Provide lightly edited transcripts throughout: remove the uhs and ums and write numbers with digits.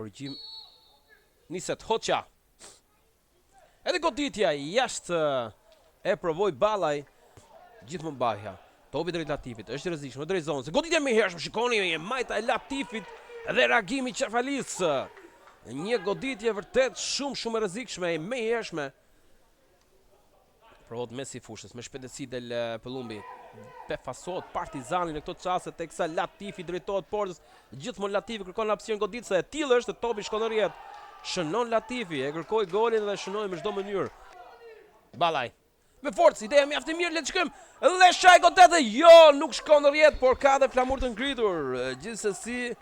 Korrigjim. Niset Hoxha. Edhe goditja jashtë e provoi Ballaj. Gjithmonë Bajha. Topi drejt Latifit, është i rrezikshëm, drejt zonës. Goditja më hershme, shikoni e majta e Latifit dhe reagimi i Qefalis. Një goditje vërtet shumë e rrezikshme, e më hershme. Provot mes i fushës, me shpejtësi del Pëllumbi. Befasohet Partizani në këto çaste teksa Latifi drejtohet portës. Gjithmonë Latifi kërkon hapësirën goditës, e tillë është topi shkon në rrjet. Shënon Latifi, e kërkoi golin dhe shënoi me çdo mënyrë. Ballaj. Me forcë, ideja mjaft e mirë, le të shkojmë. Dhe shaj godet, jo, nuk shkon në rrjet, por ka dhe flamur të ngritur. Gjithsesi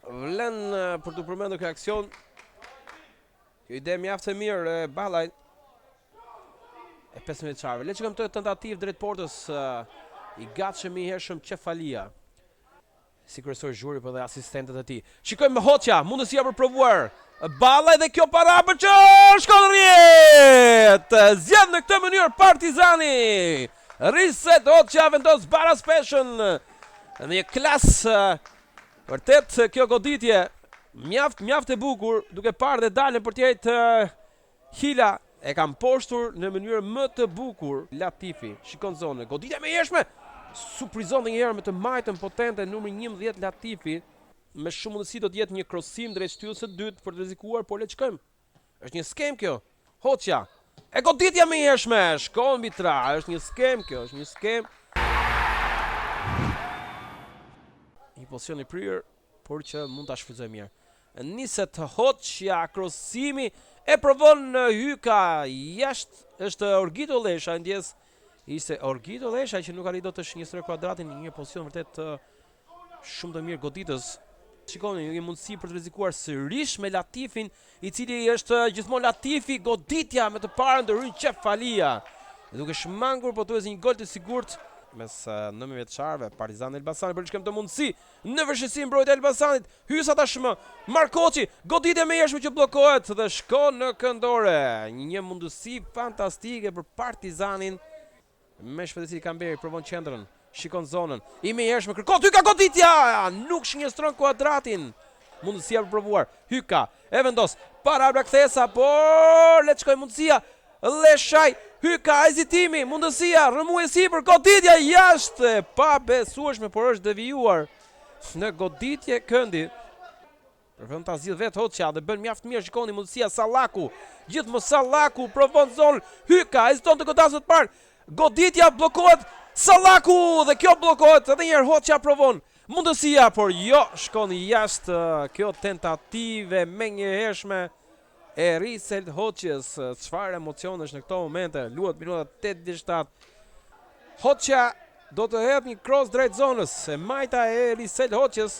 vlen për të përmendur këtë aksion. Kjo ide mjaft e mirë e Ballaj. E 15 vjeçarëve. Le të shkojmë të tentativë drejt portës i gatshëm i hershëm Qefalia. Si kryesor zhuri për dhe asistentët e tij. Shikojmë me Hoxha, mundësia për provuar. Ballaj dhe kjo para për që shkon në rrjet. Zgjedh në këtë mënyrë Partizani. Reset Hoxha vendos Baras Peshën. Në një klas vërtet kjo goditje mjaft e bukur, duke parë dhe dalën për t'jejtë Hila. E kam poshtur në mënyrë më të bukur Latifi. Shikon zonën. Goditja më hershme. Surprizon dhe njëherë me të majtën potente numri 11 Latifi. Me shumë mundësi do të jetë një krosim drejt shtyllës së dytë për të rrezikuar, por le të shkojmë. Është një skem kjo. Hoxha. E goditja më hershme. Shkon mbi tra. Është një skem kjo, është një skem. Një pozicion i prirë, por që mund ta shfrytëzoj mirë. Niset Hoxha, krosimi e provon Hyka jashtë, është Orgito Lesha, ndjes ishte Orgito Lesha që nuk arriti të shënjestrojë kuadratin, një pozicion vërtet shumë të mirë goditës. Shikoni, një mundësi për të rrezikuar sërish me Latifin, i cili është gjithmonë Latifi, goditja me të parën ndërhyn Qefalia. Duke shmangur pothuajse një gol të sigurt mes 9 vjeçarëve Partizani Elbasani për të shkëm të mundësi në vështirësi mbrojtja e Elbasanit. Hysa tashmë Markoçi, goditje me hershme që bllokohet dhe shkon në këndore. Një mundësi fantastike për Partizanin. Me shpejtësi Kamberi provon qendrën, shikon zonën. I me hershme kërkon Hyka goditja, nuk shënjestron kuadratin. Mundësia për provuar. Hyka e vendos para kthesa, por le të shkojë mundësia. Leshaj, Hyka, hezitimi, mundësia, rëmues sipër, goditja jashtë, pa besueshme, por është devijuar në goditje këndi. Përfund ta zgjidh vetë Hoxha dhe bën mjaft mirë, shikoni mundësia Sallaku. Gjithmonë Sallaku provon zonë. Hyka heziton të godasë të parë. Goditja bllokohet Sallaku dhe kjo bllokohet. Edhe një herë Hoxha provon mundësia, por jo, shkon jashtë. Kjo tentative me një hershme e Reset Hoxhës. Çfarë emocionesh në këto momente? Luhet minuta 87. Hoxha do të hedh një cross drejt zonës. E majta e Reset Hoxhës